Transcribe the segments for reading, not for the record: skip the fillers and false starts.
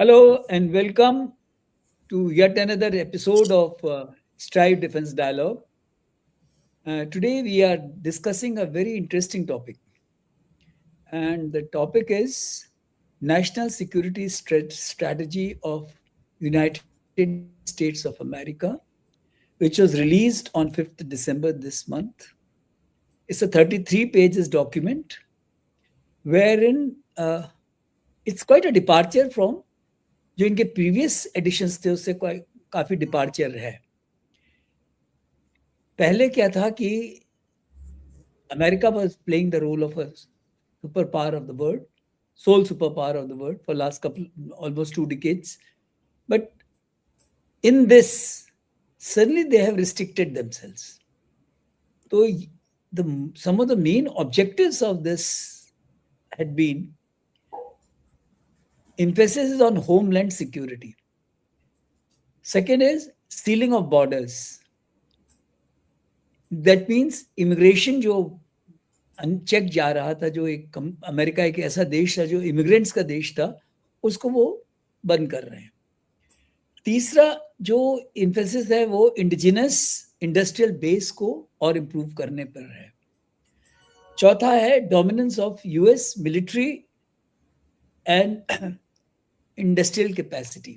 Hello and welcome to yet another episode of Strive Defense Dialogue. Today we are discussing a very interesting topic, and the topic is National Security Strategy of United States of America, which was released on 5th December this month. It's a 33 pages document wherein it's quite a departure from जो इनके previous editions थे उससे काफ़ी departure है. पहले क्या था कि America was playing the role of a super power of the world, sole superpower of the world for last almost 2 decades. But in this, suddenly they have restricted themselves. So some of the main objectives of this had been emphasis on homeland security. Second is sealing of borders. That means immigration जो uncheck जा रहा था, जो एक America एक ऐसा देश था जो इमिग्रेंट्स का देश था, उसको वो बंद कर रहे हैं. तीसरा जो इम्फेसिस है वो इंडिजिनस इंडस्ट्रियल बेस को और इम्प्रूव करने पर है. चौथा है dominance of US military and industrial capacity.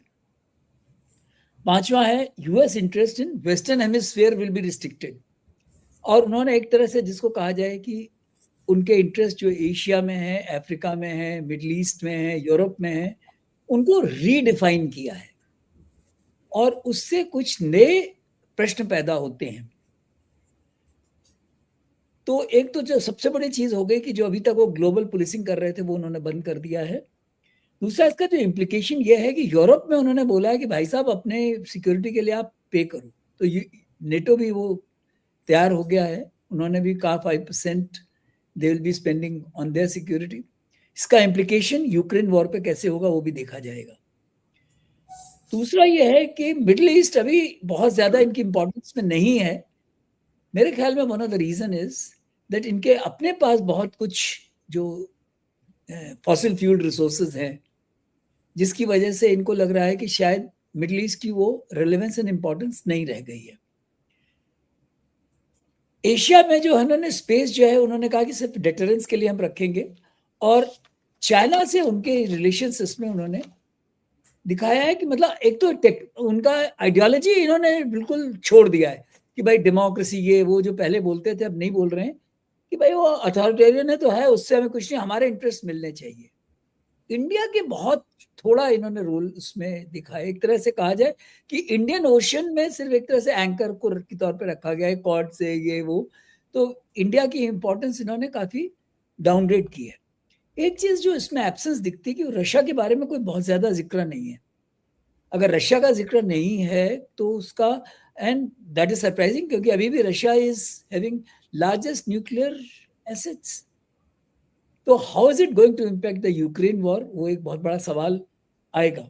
पांचवा है US interest in western hemisphere will be restricted. और उन्होंने एक तरह से जिसको कहा जाए कि उनके इंटरेस्ट जो एशिया में है, अफ्रीका में है, मिडल ईस्ट में है, यूरोप में है, उनको रीडिफाइन किया है और उससे कुछ नए प्रश्न पैदा होते हैं. तो एक तो जो सबसे बड़ी चीज हो गई कि जो अभी तक वो ग्लोबल पुलिसिंग कर रहे थे वो उन्होंने बंद कर दिया है. दूसरा इसका जो इम्प्लीकेशन ये है कि यूरोप में उन्होंने बोला है कि भाई साहब अपने सिक्योरिटी के लिए आप पे करो. तो नेटो भी वो तैयार हो गया है. उन्होंने भी कहा 5% दे will be spending on their security. इसका इम्प्लीकेशन यूक्रेन वॉर पे कैसे होगा वो भी देखा जाएगा. दूसरा ये है कि मिडिल ईस्ट अभी बहुत ज़्यादा इनकी इम्पोर्टेंस में नहीं है. मेरे ख्याल में one of the reason is that इनके अपने पास बहुत कुछ जो फॉसिल फ्यूल रिसोर्सेज हैं, जिसकी वजह से इनको लग रहा है कि शायद मिडिल ईस्ट की वो रिलेवेंस एंड इम्पोर्टेंस नहीं रह गई है. एशिया में जो उन्होंने स्पेस जो है उन्होंने कहा कि सिर्फ डेटरेंस के लिए हम रखेंगे, और चाइना से उनके रिलेशंस इसमें उन्होंने दिखाया है कि मतलब एक तो उनका आइडियोलॉजी इन्होंने बिल्कुल छोड़ दिया है कि भाई डेमोक्रेसी ये वो जो पहले बोलते थे अब नहीं बोल रहे हैं कि भाई वो अथॉरिटेरियन है तो है, उससे हमें कुछ नहीं, हमारे इंटरेस्ट मिलने चाहिए. इंडिया के बहुत थोड़ा इन्होंने रोल उसमें दिखाया. एक तरह से कहा जाए कि इंडियन ओशन में सिर्फ एक तरह से एंकर को के तौर पे रखा गया है, कॉर्ड से ये वो. तो इंडिया की इंपॉर्टेंस इन्होंने काफी डाउनग्रेड की है. एक चीज जो इसमें एब्सेंस दिखती है कि रशिया के बारे में कोई बहुत ज्यादा जिक्र नहीं है. अगर रशिया का जिक्र नहीं है तो उसका, एंड दैट इज सरप्राइजिंग, क्योंकि अभी भी Russia is having largest nuclear assets. तो how is it going to impact the Ukraine war, वो एक बहुत बड़ा सवाल आएगा.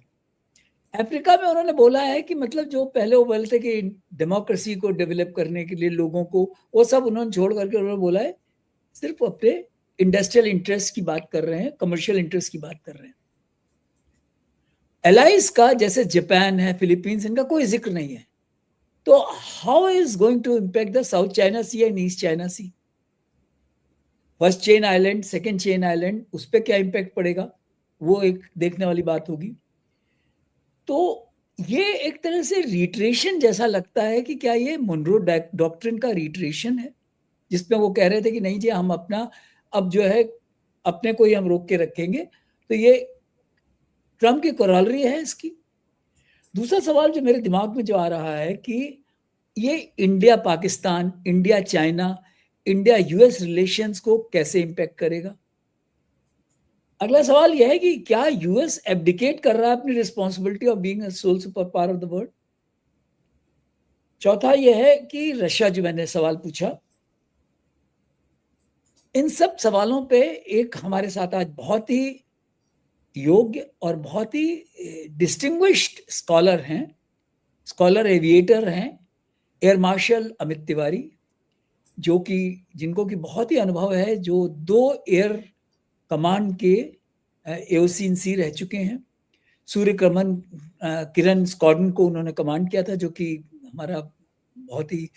अफ्रीका में उन्होंने बोला है कि मतलब जो पहले वो बोलते कि डेमोक्रेसी को डेवलप करने के लिए लोगों को, वो सब उन्होंने छोड़ करके उन्होंने बोला है सिर्फ अपने इंडस्ट्रियल इंटरेस्ट की बात कर रहे हैं, कमर्शियल इंटरेस्ट की बात कर रहे हैं. एलाइज का जैसे जापान है, फिलीपींस, इनका कोई जिक्र नहीं है. तो how is going to impact the South China Sea and East China Sea? First chain island, second chain island, उस पर क्या इम्पैक्ट पड़ेगा, वो एक देखने वाली बात होगी. तो ये एक तरह से रिट्रेशन जैसा लगता है कि क्या ये मोनरो डॉक्ट्रिन का रिट्रेशन है, जिसमें वो कह रहे थे कि नहीं जी हम अपना अब जो है अपने को ही हम रोक के रखेंगे. तो ये ट्रम्प की कोरालरी है इसकी. दूसरा सवाल जो मेरे दिमाग में जो आ रहा है कि ये India Pakistan, India China, India US relations को कैसे इंपैक्ट करेगा. अगला सवाल यह है कि क्या यूएस एब्डिकेट कर रहा है अपनी responsibility of being a sole super power of the world. चौथा यह है कि रशिया, जो मैंने सवाल पूछा, इन सब सवालों पे एक हमारे साथ आज बहुत ही योग्य और बहुत ही डिस्टिंग्विश्ड स्कॉलर हैं, स्कॉलर एविएटर हैं, एयर मार्शल अमित तिवारी, जो कि जिनको की बहुत ही अनुभव है, जो 2 एयर कमांड के एओसी इन सी रह चुके हैं. सूर्य किरण स्क्वाड्रन को उन्होंने कमांड किया था, जो कि हमारा बहुत ही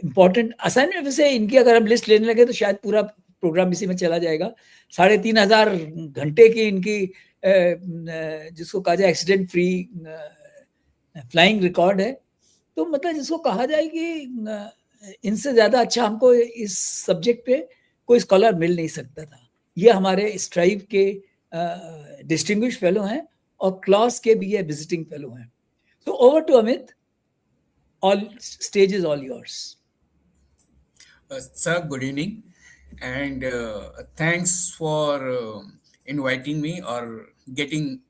इम्पोर्टेंट असाइनमेंट। वैसे इनकी अगर हम लिस्ट लेने लगे तो शायद पूरा प्रोग्राम इसी में चला जाएगा। 3,500 घंटे की इनकी जिसको कहा जाए एक्सीडेंट फ्री फ्लाइंग रिकॉर्ड है। तो मतलब जिसको कहा जाए कि इनसे ज़्यादा अच्छा हमको इस सब्जेक्ट पे कोई स्कॉलर मिल नहीं सकता था। ये हमारे स्ट्राइव के डिस्टिंग्विश फेलो हैं और क्लास के भी ये विजिटिंग फेलो हैं। तो over to Amit, all stage is all yours. Sir, good evening, and thanks for inviting me or getting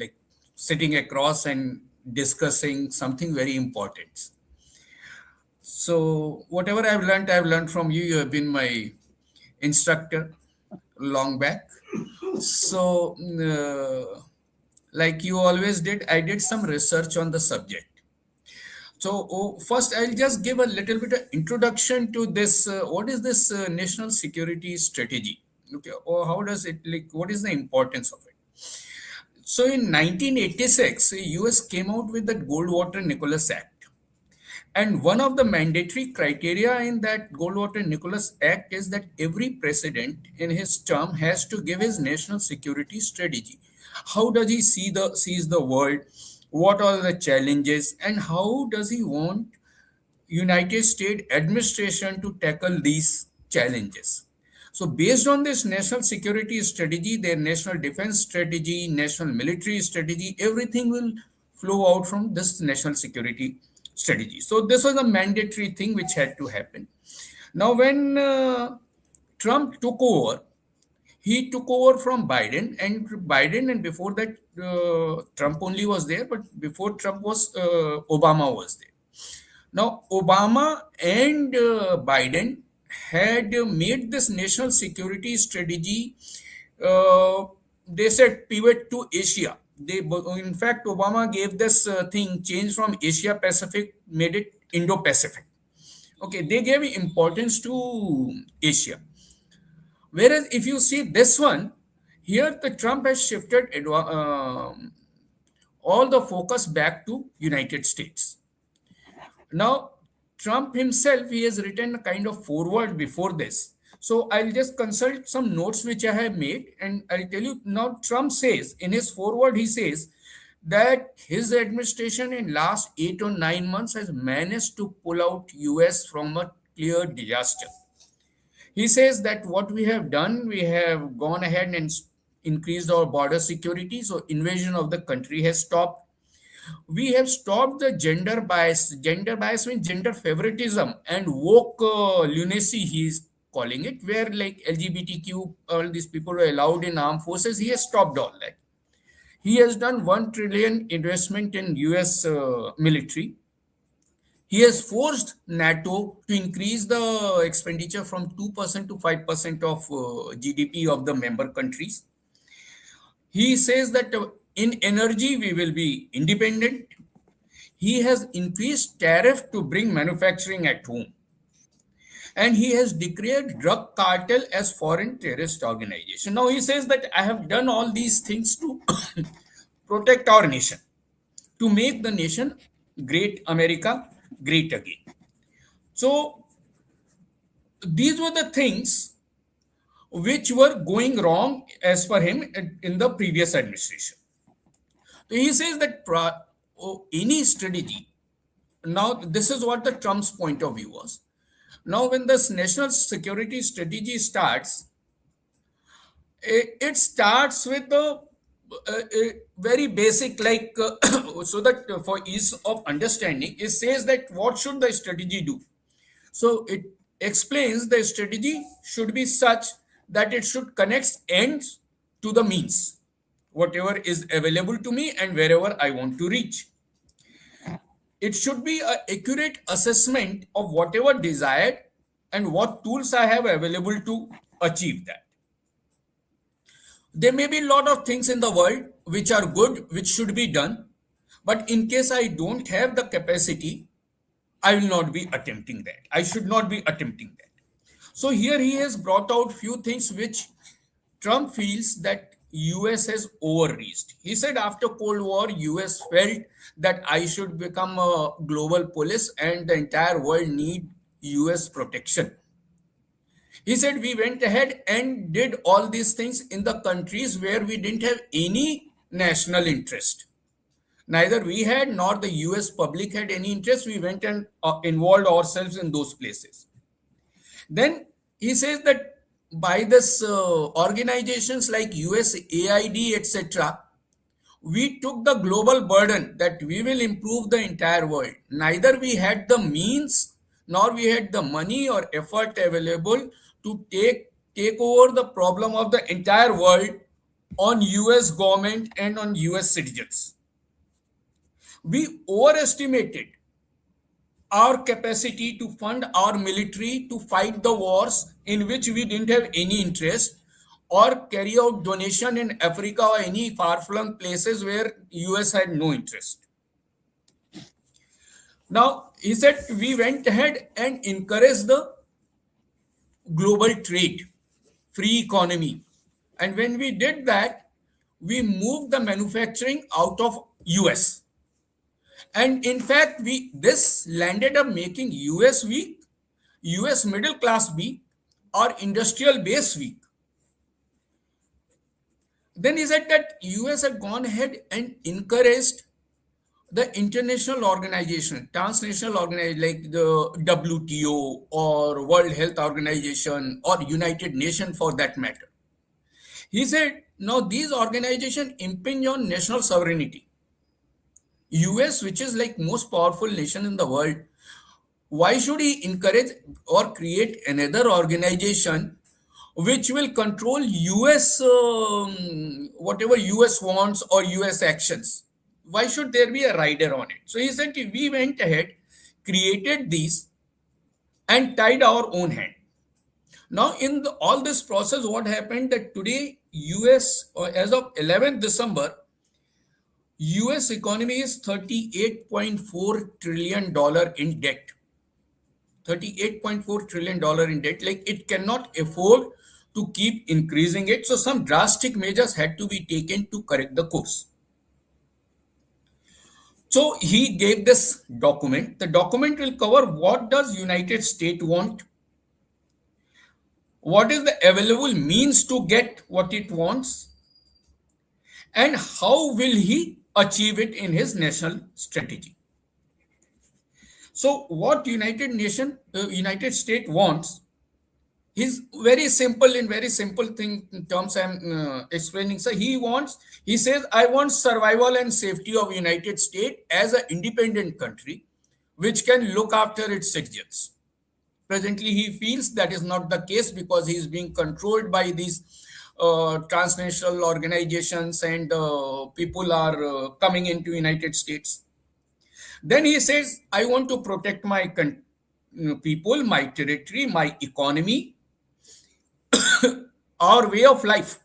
like sitting across and discussing something very important. So whatever I've learned from you. You have been my instructor long back. So like you always did, I did some research on the subject. So first, I'll just give a little bit of introduction to this. What is this national security strategy? Okay, or how does it like? What is the importance of it? So in 1986, the US came out with the Goldwater-Nicholas Act, and one of the mandatory criteria in that Goldwater-Nicholas Act is that every president in his term has to give his national security strategy. How does he sees the world? What are the challenges, and how does he want United States administration to tackle these challenges? So, based on this national security strategy, their national defense strategy, national military strategy, everything will flow out from this national security strategy. So, this was a mandatory thing which had to happen. Now, when Trump took over, he took over from Biden, and before that, Trump only was there, but before Trump was Obama was there. Now, Obama and Biden had made this national security strategy. Uh, they said pivot to Asia. In fact, Obama gave this thing change from Asia Pacific, made it Indo Pacific. Okay, they gave importance to Asia. Whereas if you see this one, here the Trump has shifted all the focus back to United States. Now, Trump himself, he has written a kind of foreword before this. So I'll just consult some notes which I have made, and I'll tell you now. Trump says in his foreword, he says that his administration in last 8 or 9 months has managed to pull out US from a clear disaster. He says that what we have done, we have gone ahead and increased our border security, so invasion of the country has stopped. We have stopped the gender bias. Gender bias means gender favoritism and woke lunacy, he is calling it, where like LGBTQ, all these people are allowed in armed forces. He has stopped all that. He has done 1 trillion investment in US military. He has forced NATO to increase the expenditure from 2% to 5% of GDP of the member countries. He says that in energy we will be independent. He has increased tariff to bring manufacturing at home. And he has declared drug cartel as foreign terrorist organization. Now he says that I have done all these things to protect our nation, to make the nation great, America great again. So these were the things which were going wrong as per him in the previous administration. So he says that any strategy, now this is what the Trump's point of view was. Now when this national security strategy starts, it starts with a very basic, like so that for ease of understanding, it says that what should the strategy do. So it explains the strategy should be such that it should connect ends to the means, whatever is available to me and wherever I want to reach. It should be an accurate assessment of whatever desired and what tools I have available to achieve that. There may be a lot of things in the world which are good, which should be done, but in case I don't have the capacity, I will not be attempting that. I should not be attempting that. So here he has brought out few things which Trump feels that US has overreached. He said after Cold War, US felt that I should become a global police and the entire world need US protection. He said we went ahead and did all these things in the countries where we didn't have any national interest. Neither we had nor the US public had any interest. We went and involved ourselves in those places. Then he says that by this organizations like USAID, etc., we took the global burden that we will improve the entire world. Neither we had the means nor we had the money or effort available to take over the problem of the entire world on US government and on US citizens. We overestimated our capacity to fund our military to fight the wars in which we didn't have any interest, or carry out donation in Africa or any far-flung places where US had no interest. Now, he said we went ahead and encouraged the global trade, free economy. And when we did that, we moved the manufacturing out of US. And in fact, this landed up making US weak, US middle class weak, or industrial base weak. Then he said that US had gone ahead and encouraged the international organization, transnational organization like the WTO or World Health Organization or United Nations for that matter. He said, now these organizations impinge on national sovereignty. US, which is like most powerful nation in the world, why should he encourage or create another organization which will control US, whatever US wants or US actions? Why should there be a rider on it? So he said we went ahead, created these, and tied our own hand. Now, in all this process, what happened that today US, as of 11th December, US economy is $38.4 trillion in debt. $38.4 trillion in debt. Like it cannot afford to keep increasing it. So some drastic measures had to be taken to correct the course. So he gave this document. The document will cover what does United States want, what is the available means to get what it wants, and how will he achieve it in his national strategy. So what United States wants is very simple, in very simple thing in terms I'm explaining. So he says, I want survival and safety of United States as an independent country which can look after its citizens. Presently, he feels that is not the case because he is being controlled by these transnational organizations and people are coming into United States. Then he says, I want to protect my people, my territory, my economy, our way of life,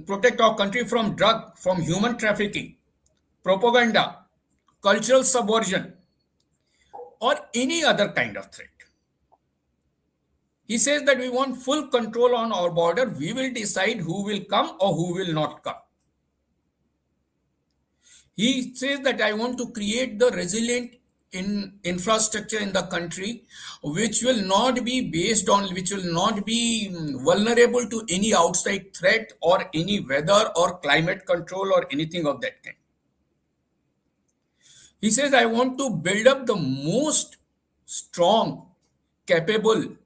protect our country from from human trafficking, propaganda, cultural subversion, or any other kind of threat. He says that we want full control on our border. We will decide who will come or who will not come. He says that I want to create the resilient infrastructure in the country, which will not be vulnerable to any outside threat or any weather or climate control or anything of that kind. He says, I want to build up the most strong, capable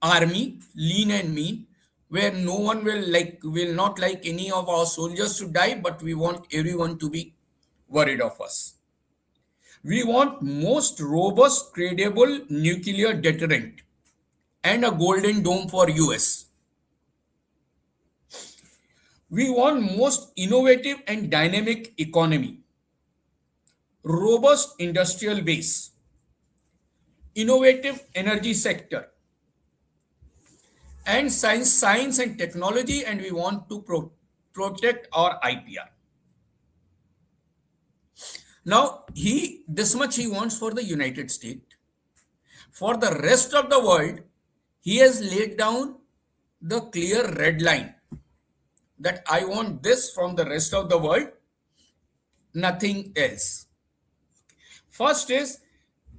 army, lean and mean, where no one will not like any of our soldiers to die, but we want everyone to be worried of us. We want most robust, credible nuclear deterrent and a golden dome for US. We want most innovative and dynamic economy, robust industrial base, innovative energy sector, and science and technology, and we want to protect our IPR. Now, this much he wants for the United States. For the rest of the world, he has laid down the clear red line that I want this from the rest of the world, nothing else. First is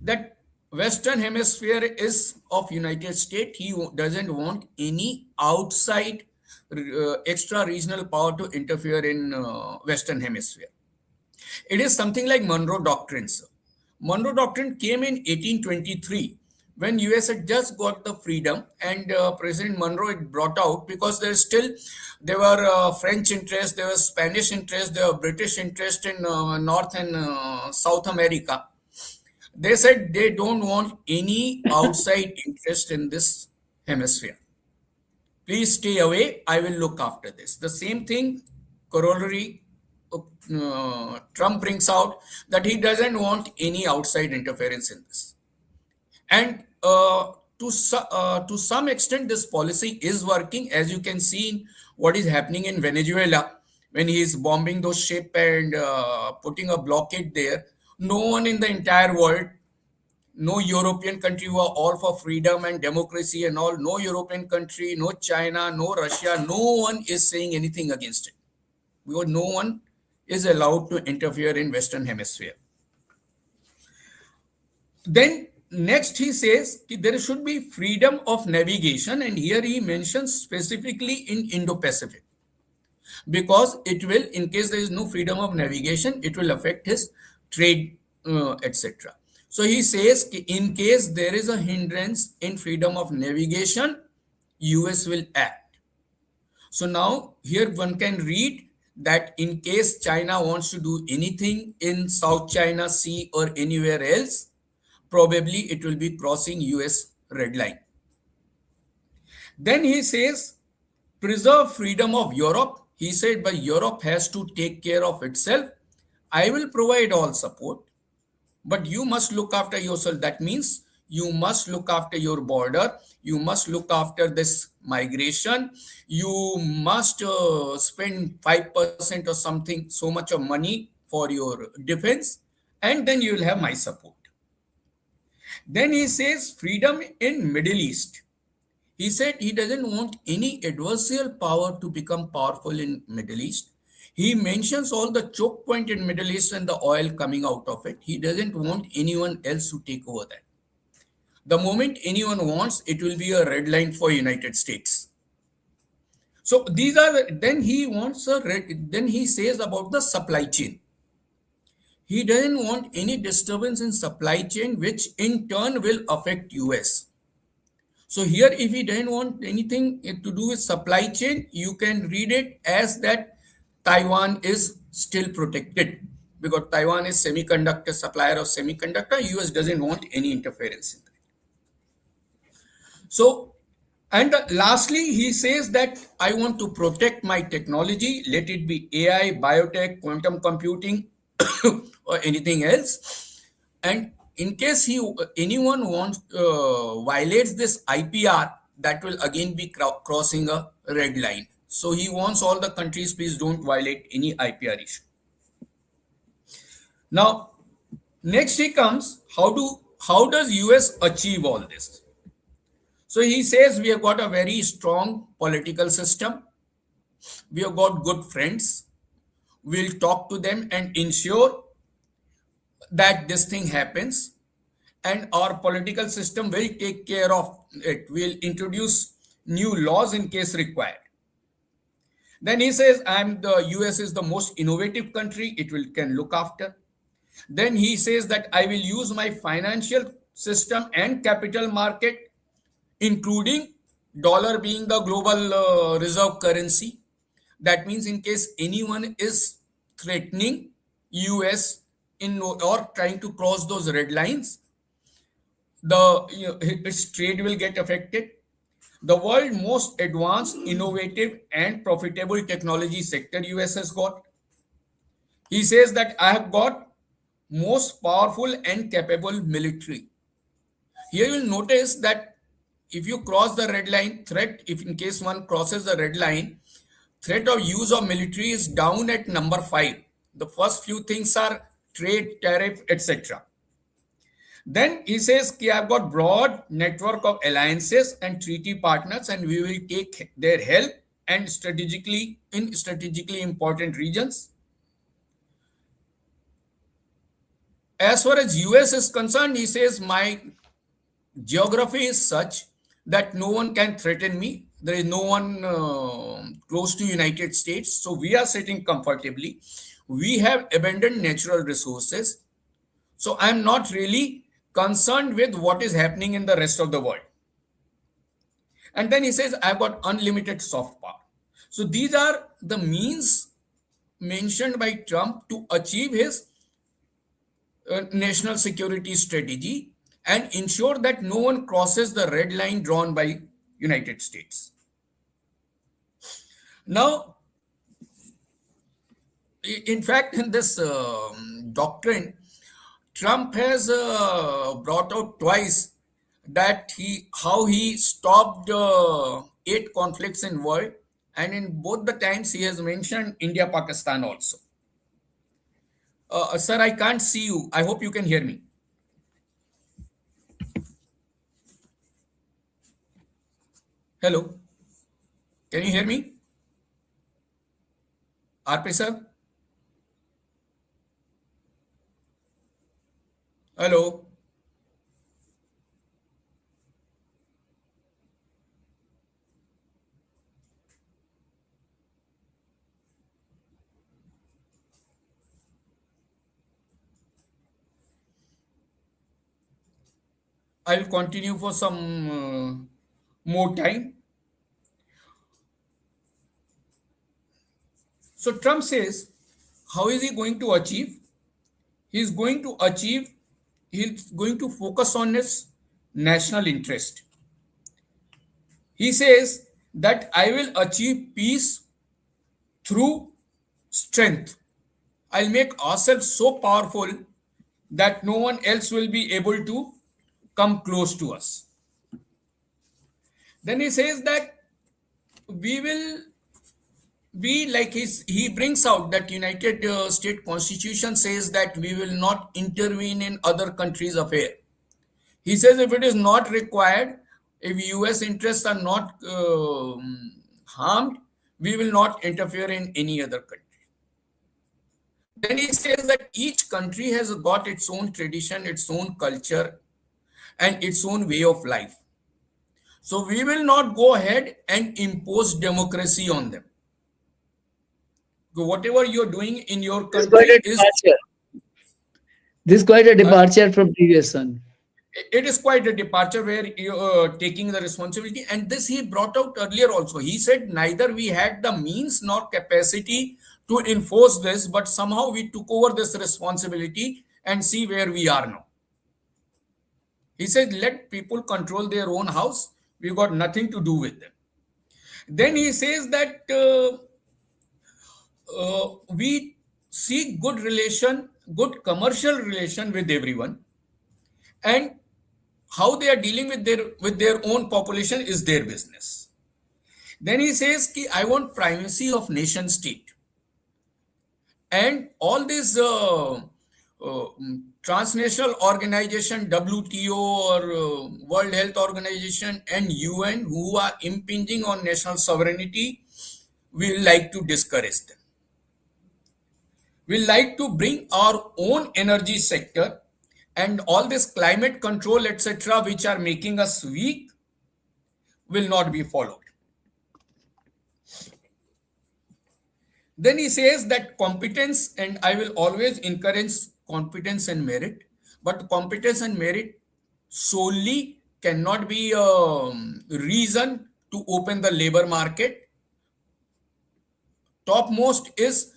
that Western Hemisphere is of United States. He doesn't want any outside extra regional power to interfere in Western Hemisphere. It is something like Monroe Doctrine, sir. Monroe Doctrine came in 1823 when US had just got the freedom, and President Monroe had brought out, because there were French interest, there was Spanish interest, there were British interest in North and South America. They said they don't want any outside interest in this hemisphere. Please stay away. I will look after this. The same thing, corollary, Trump brings out that he doesn't want any outside interference in this. And to some extent, this policy is working, as you can see in what is happening in Venezuela when he is bombing those ships and putting a blockade there. No one in the entire world, no European country who are all for freedom and democracy and all, no European country, no China, no Russia, no one is saying anything against it, because no one is allowed to interfere in Western Hemisphere. Then next he says there should be freedom of navigation, and here he mentions specifically in Indo-Pacific, because it will, in case there is no freedom of navigation, it will affect his trade, etc. So he says, in case there is a hindrance in freedom of navigation, US will act. So now here one can read that in case China wants to do anything in South China Sea or anywhere else, probably it will be crossing US red line. Then he says, preserve freedom of Europe. He said, but Europe has to take care of itself. I will provide all support, but you must look after yourself. That means you must look after your border. You must look after this migration. You must spend 5% or something, so much of money for your defense, and then you will have my support. Then he says freedom in Middle East. He said he doesn't want any adversarial power to become powerful in Middle East. He mentions all the choke point in Middle East and the oil coming out of it. He doesn't want anyone else to take over that. The moment anyone wants, it will be a red line for United States. So these are then he wants a red, then he says about the supply chain. He doesn't want any disturbance in supply chain, which in turn will affect US. So here, if he doesn't want anything to do with supply chain, you can read it as that Taiwan is still protected, because Taiwan is semiconductor supplier of semiconductor. US doesn't want any interference in that. So, and lastly, he says that I want to protect my technology, let it be AI, biotech, quantum computing, or anything else. And in case anyone wants violates this IPR, that will again be crossing a red line. So he wants all the countries, please don't violate any IPR issue. Now, next he comes, how does US achieve all this? So he says we have got a very strong political system. We have got good friends. We'll talk to them and ensure that this thing happens, and our political system will take care of it. We'll introduce new laws in case required. Then he says, the US is the most innovative country. It can look after. Then he says that I will use my financial system and capital market, including dollar being the global reserve currency. That means in case anyone is threatening US or trying to cross those red lines, its trade will get affected. The world most advanced, innovative, and profitable technology sector US has got. He says that I have got most powerful and capable military. Here you will notice that if you cross the red line, threat, if in case one crosses the red line, threat of use of military is down at number 5. The first few things are trade, tariff, etc. Then he says, ki I've got broad network of alliances and treaty partners, and we will take their help and strategically important regions. As far as US is concerned, he says, my geography is such that no one can threaten me. There is no one close to United States, so we are sitting comfortably. We have abundant natural resources, so I'm not really concerned with what is happening in the rest of the world. And then he says, I've got unlimited soft power. So these are the means mentioned by Trump to achieve his national security strategy and ensure that no one crosses the red line drawn by United States. Now, in fact, in this doctrine, Trump has brought out twice that how he stopped 8 conflicts in world, and in both the times he has mentioned India, Pakistan also. Sir, I can't see you. I hope you can hear me. Hello, can you hear me? RP sir? Hello. I'll continue for some more time. So Trump says, how is he going to achieve? He's going to achieve, he's going to focus on his national interest. He says that I will achieve peace through strength. I'll make ourselves so powerful that no one else will be able to come close to us. Then he says that we will be like he brings out that United States Constitution says that we will not intervene in other countries' affair. He says if it is not required, if US interests are not harmed, we will not interfere in any other country. Then he says that each country has got its own tradition, its own culture, and its own way of life. So we will not go ahead and impose democracy on them. So whatever you're doing in your country is This is quite a departure from previous one. It is quite a departure where you're taking the responsibility. And this he brought out earlier also. He said neither we had the means nor capacity to enforce this, but somehow we took over this responsibility and see where we are now. He said, let people control their own house. We got nothing to do with them. Then he says that we seek good commercial relation with everyone, and how they are dealing with their own population is their business. Then he says, ki, I want primacy of nation state, and all these transnational organization, WTO or World Health Organization and UN, who are impinging on national sovereignty, we like to discourage them. We like to bring our own energy sector, and all this climate control, etc., which are making us weak, will not be followed. Then he says that competence, and I will always encourage competence and merit, but competence and merit solely cannot be a reason to open the labor market. Topmost is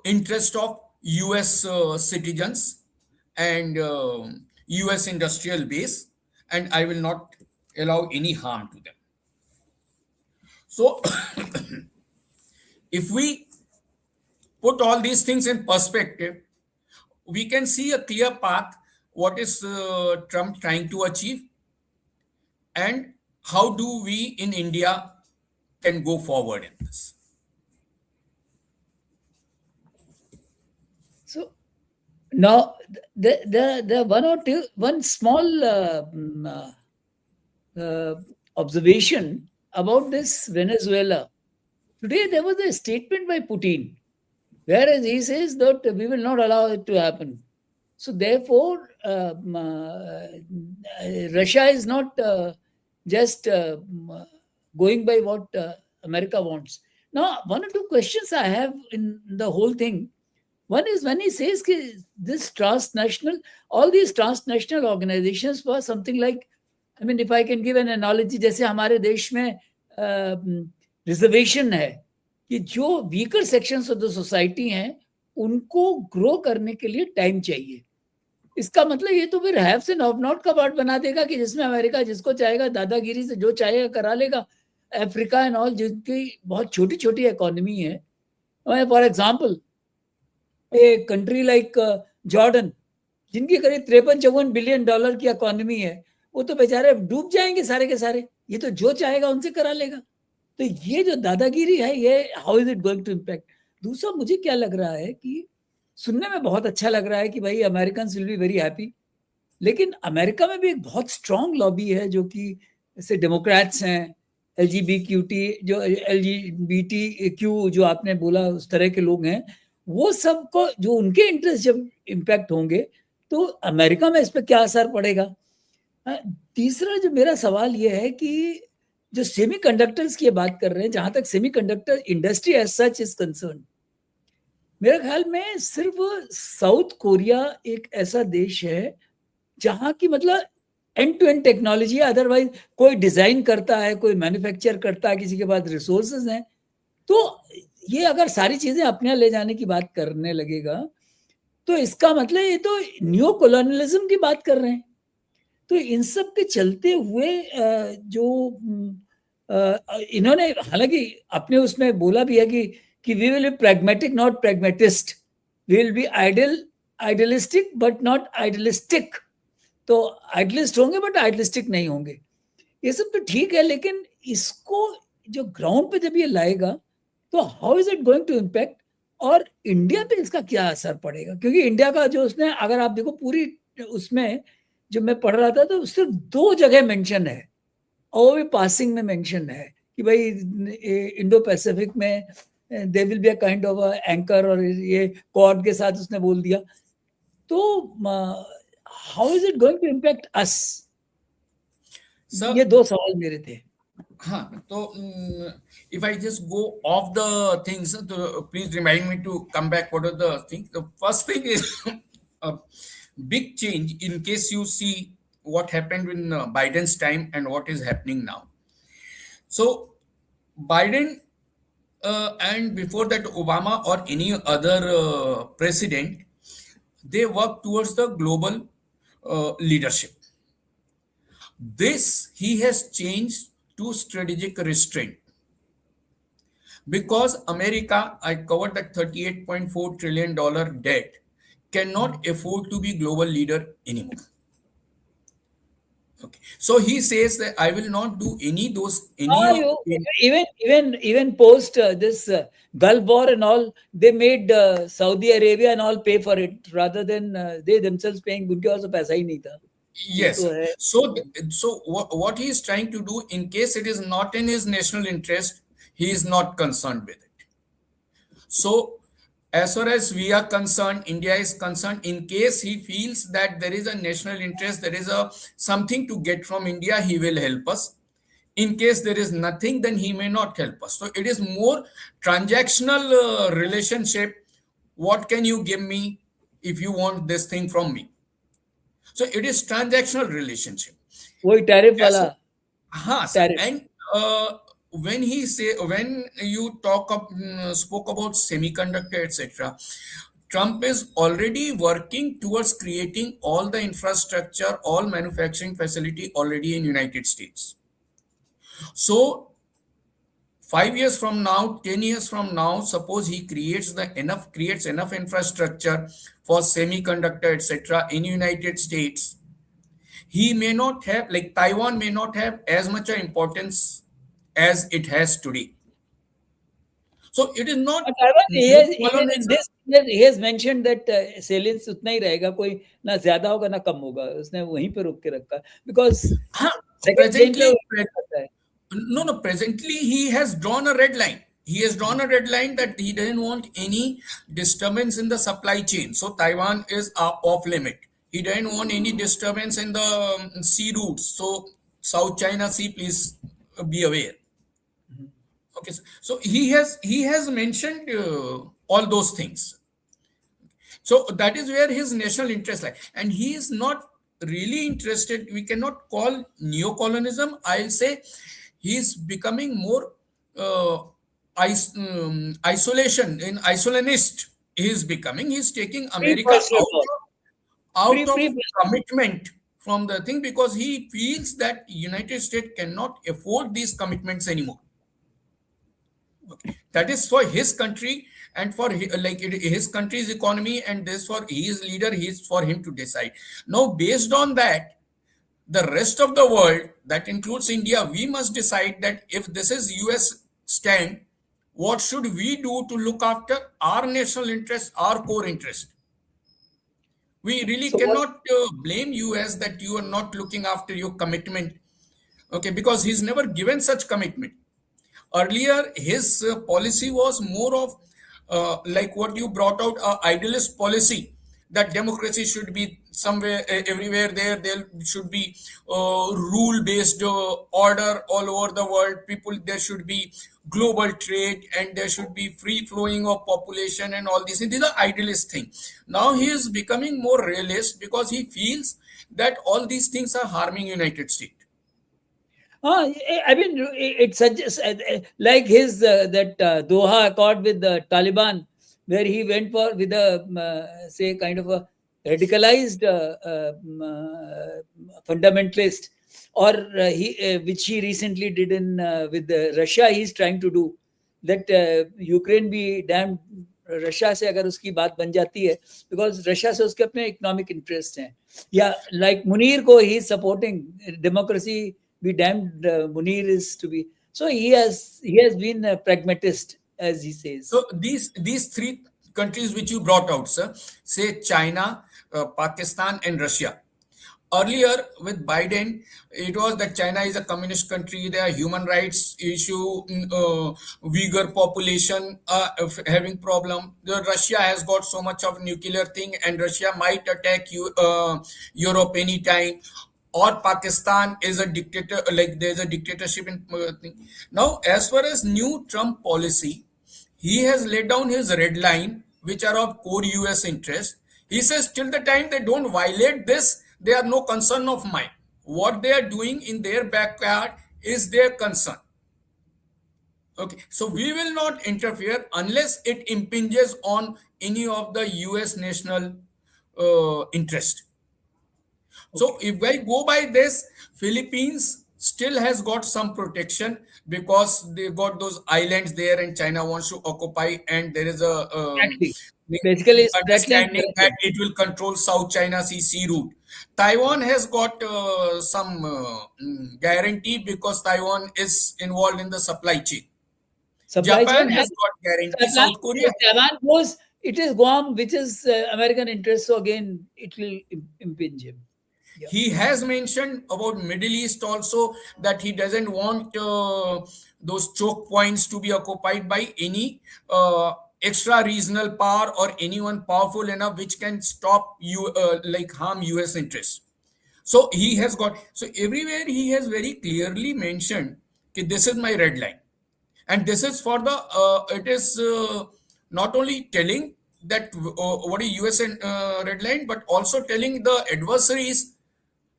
interest of US citizens and US industrial base, and I will not allow any harm to them. So if we put all these things in perspective, we can see a clear path what is Trump trying to achieve, and how do we in India can go forward in this. So Now, the one or two, one small uh, observation about this Venezuela. Today, there was a statement by Putin, whereas he says that we will not allow it to happen. So, therefore, Russia is not just going by what America wants. Now, one or two questions I have in the whole thing. One is when he says this transnational, all these transnational organizations were something like, I mean, if I can give an analogy, जैसे हमारे देश में reservation है कि जो weaker sections of the society हैं उनको grow करने के लिए टाइम चाहिए. इसका मतलब ये तो फिर हैव्स एंड हैव नॉट का पार्ट बना देगा कि जिसमें अमेरिका जिसको चाहेगा दादागिरी से जो चाहेगा करा लेगा. अफ्रीका एंड ऑल जिनकी बहुत छोटी छोटी इकोनॉमी है, for example a country like Jordan, जिनकी करीब 53-54 बिलियन डॉलर की इकोनॉमी है, वो तो बेचारे डूब जाएंगे सारे के सारे. ये तो जो चाहेगा उनसे करा लेगा. तो ये जो दादागिरी है, ये how is it going to impact. दूसरा मुझे क्या लग रहा है कि सुनने में बहुत अच्छा लग रहा है कि भाई American will be very happy, लेकिन अमेरिका में भी एक बहुत स्ट्रांग लॉबी है जो कि जैसे डेमोक्रेट्स हैं, एल जी बी क्यू जो आपने बोला उस तरह के लोग हैं, वो सबको जो उनके इंटरेस्ट जब इम्पैक्ट होंगे तो अमेरिका में इस पर क्या असर पड़ेगा. तीसरा जो मेरा सवाल ये है कि जो सेमीकंडक्टर्स की बात कर रहे हैं, जहां तक semiconductor industry as such is concern, मेरे ख्याल में सिर्फ साउथ कोरिया एक ऐसा देश है जहां की मतलब एंड टू एंड टेक्नोलॉजी है. अदरवाइज कोई डिजाइन करता है, कोई मैन्युफैक्चर करता है, किसी के पास रिसोर्सेज हैं, तो ये अगर सारी चीजें अपने यहाँ ले जाने की बात करने लगेगा तो इसका मतलब ये तो न्यू कॉलोनियलिज्म की बात कर रहे हैं. तो इन सब के चलते हुए जो इन्होंने हालांकि अपने उसमें बोला भी है कि we will be pragmatic not pragmatist, we will be idealistic but not idealistic. तो आइडियलिस्ट होंगे बट आइडियलिस्टिक नहीं होंगे. ये सब तो ठीक है, लेकिन इसको जो ग्राउंड पे जब ये लाएगा तो how is it going to impact, और इंडिया पे इसका क्या असर पड़ेगा. क्योंकि इंडिया का जो उसने अगर आप देखो पूरी उसमें जो मैं पढ़ रहा था तो सिर्फ 2 जगह मेंशन है, और वो भी पासिंग में मेंशन है कि भाई इंडो पैसिफिक में they will be a kind of anchor, और ये कॉर्ड के साथ उसने बोल दिया. तो how is it going to impact us. ये 2 सवाल मेरे थे. हाँ, तो if I just go off the things, so please remind me to come back. What are the things? The first thing is a big change in case you see what happened in Biden's time and what is happening now. So Biden and before that Obama or any other president, they work towards the global leadership. This he has changed to strategic restraint. Because America, I covered that $38.4 trillion debt, cannot afford to be global leader anymore. Okay. So he says that I will not do even post this Gulf War and all, they made Saudi Arabia and all pay for it rather than they themselves paying. उनके पास तो पैसा ही नहीं था. Yes. So what he is trying to do, in case it is not in his national interest, he is not concerned with it. So as far as we are concerned, India is concerned, in case he feels that there is a national interest, there is a something to get from India, he will help us. In case there is nothing, then he may not help us. So it is more transactional relationship. What can you give me if you want this thing from me? So it is transactional relationship. वही tariff वाला. हाँ, and when you spoke about semiconductor, etc., Trump is already working towards creating all the infrastructure, all manufacturing facility already in United States. So 5 years from now, 10 years from now, suppose he creates enough infrastructure for semiconductor, etc., in United States, he may not have, like Taiwan may not have as much importance as it has today. So it is not But Taiwan, new even in colonialism. this, he has mentioned that salience उतना ही रहेगा, कोई ना ज्यादा होगा ना कम होगा, उसने वहीं पे रोक के रखा, because हाँ, सेकंड चेन पे presently, आता है. no, presently he has drawn a red line. He has drawn a red line that he doesn't want any disturbance in the supply chain. So Taiwan is off limit. He doesn't want any disturbance in the sea routes. So South China Sea, please be aware. Okay, so he has mentioned all those things. So that is where his national interest lies. And he is not really interested. We cannot call neocolonialism. I'll say he's becoming more uh, isolation, in isolationist. He is becoming. He's taking Free America personal thought. out of Free personal. commitment from the thing, because he feels that United States cannot afford these commitments anymore. Okay. That is for his country and for his country's economy, and this for his leader, he's for him to decide. Now, based on that, the rest of the world, that includes India, we must decide that if this is US stand, what should we do to look after our national interest, our core interest? We really So what? cannot blame US that you are not looking after your commitment. Okay, because he's never given such commitment. Earlier, his policy was more of like what you brought out, idealist policy, that democracy should be somewhere, everywhere there. There should be rule based order all over the world. People, there should be global trade, and there should be free flowing of population and all these things. These are idealist things. Now he is becoming more realist because he feels that all these things are harming United States. I mean, it suggests like his that Doha Accord with the Taliban, where he went for with a say kind of a radicalized fundamentalist, or he which he recently did in with Russia. He's trying to do that Ukraine be damned. Russia से अगर उसकी बात बन जाती है, because Russia से उसके अपने इकोनॉमिक इंटरेस्ट हैं, या लाइक मुनीर को ही supporting democracy be damned, Munir is to be. So he has been a pragmatist, as he says. So these three countries which you brought out, sir, say China, Pakistan, and Russia. Earlier with Biden, it was that China is a communist country. There are human rights issue, Uyghur population having problem. Russia has got so much of nuclear thing, and Russia might attack Europe anytime. Or Pakistan is a dictator, like there's a dictatorship in thing. Now, as far as new Trump policy, he has laid down his red line, which are of core US interest. He says, till the time they don't violate this, they are no concern of mine. What they are doing in their backyard is their concern. Okay, so we will not interfere unless it impinges on any of the US national interest. So if I go by this, Philippines still has got some protection because they got those islands there, and China wants to occupy, and there is a Exactly. Basically, strategy. understanding that it will control South China Sea route. Taiwan has got some guarantee because Taiwan is involved in the supply chain. Supply Japan chain has got guarantee. South Korea. Taiwan goes, it is Guam, which is American interest. So again, it will impinge him. Yeah. He has mentioned about Middle East also, that he doesn't want those choke points to be occupied by any extra regional power or anyone powerful enough which can stop you, like harm US interests. So he has got, so everywhere he has very clearly mentioned that this is my red line, and this is for the it is not only telling that what is US red line, but also telling the adversaries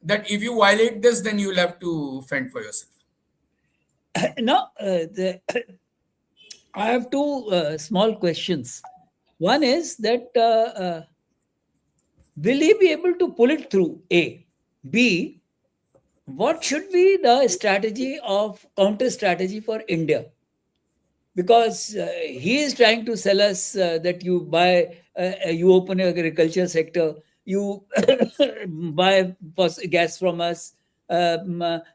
that if you violate this, then you'll have to fend for yourself. Now, I have two small questions. One is that will he be able to pull it through? A. B. What should be the strategy of counter strategy for India? Because he is trying to sell us that you buy, you open an agriculture sector, you buy gas from us,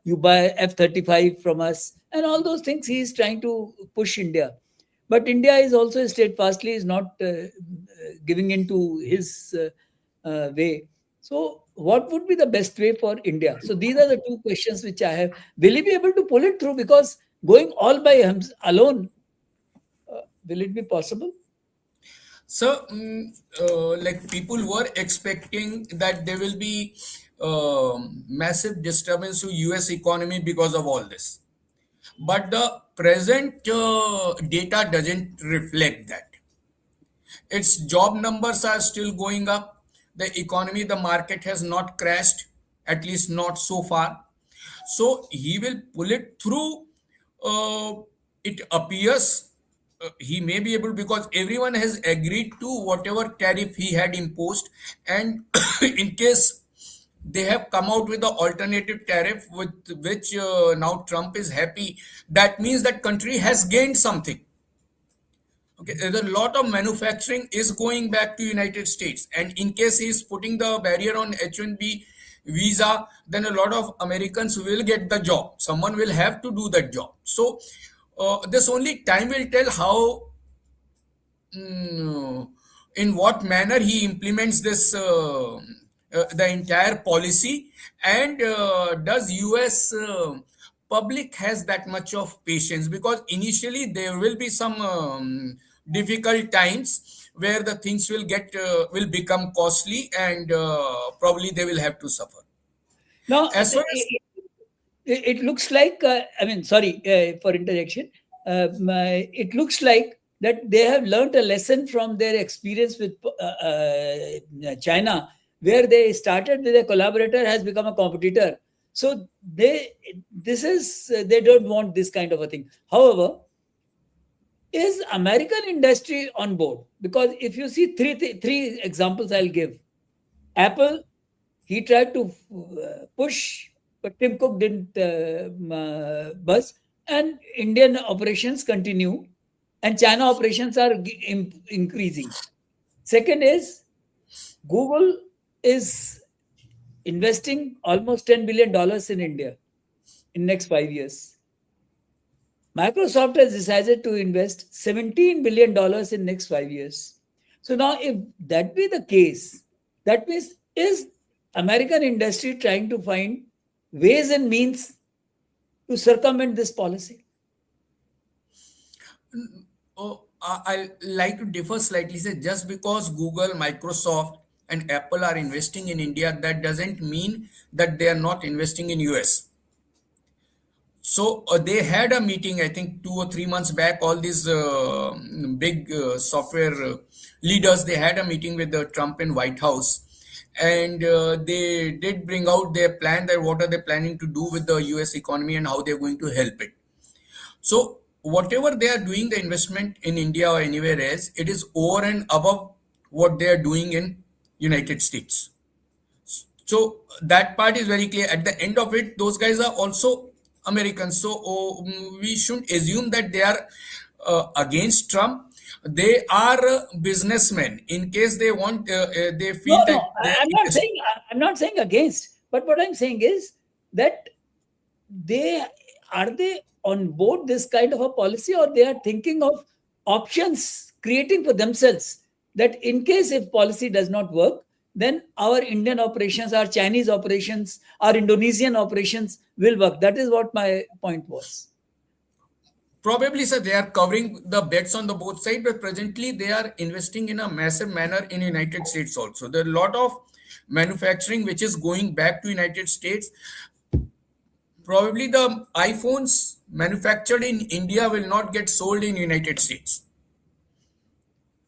you buy F-35 from us, and all those things he is trying to push India. But India is also steadfastly is not giving into his way. So, what would be the best way for India? So, these are the two questions which I have. Will he be able to pull it through? Because going all by him alone, will it be possible? So, like people were expecting that there will be massive disturbance to U.S. economy because of all this, but the present data doesn't reflect that. Its job numbers are still going up. The economy, the market has not crashed, at least not so far. So he will pull it through. Uh, it appears he may be able, because everyone has agreed to whatever tariff he had imposed, and in case they have come out with the alternative tariff with which now Trump is happy, that means that country has gained something. Okay, there's a lot of manufacturing is going back to United States, and in case he's putting the barrier on H-1B visa, then a lot of Americans will get the job. Someone will have to do that job. So this only time will tell how, mm, in what manner he implements this the entire policy, and does US public has that much of patience, because initially there will be some difficult times where the things will become costly, and probably they will have to suffer. Now, As far as it looks like, I mean, sorry for interjection. It looks like that they have learned a lesson from their experience with China, where they started with a collaborator, has become a competitor. So they don't want this kind of a thing. However, is American industry on board? Because if you see three examples, I'll give. Apple, he tried to push, but Tim Cook didn't buzz. And Indian operations continue, and China operations are increasing. Second is Google is investing almost $10 billion in India in next 5 years. Microsoft has decided to invest $17 billion in next 5 years. So now, if that be the case, that means is American industry trying to find ways and means to circumvent this policy? I like to differ slightly. Say just because Google, Microsoft, and Apple are investing in India, that doesn't mean that they are not investing in US. So they had a meeting, I think 2 or 3 months back. All these big software leaders, they had a meeting with the Trump in White House, and they did bring out their plan, that what are they planning to do with the US economy and how they're going to help it. So whatever they are doing, the investment in India or anywhere else, it is over and above what they are doing in United States. So that part is very clear. At the end of it, those guys are also Americans. So we shouldn't assume that they are against Trump. They are businessmen. In case they want, they feel No, no, that they are I'm not saying against, but what I'm saying is that they are they on board this kind of a policy, or they are thinking of options creating for themselves, that in case if policy does not work, then our Indian operations, our Chinese operations, our Indonesian operations will work. That is what my point was. probably, sir, they are covering the bets on the both sides, but presently they are investing in a massive manner in United States also. There are a lot of manufacturing which is going back to United States. Probably the iPhones manufactured in India will not get sold in United States.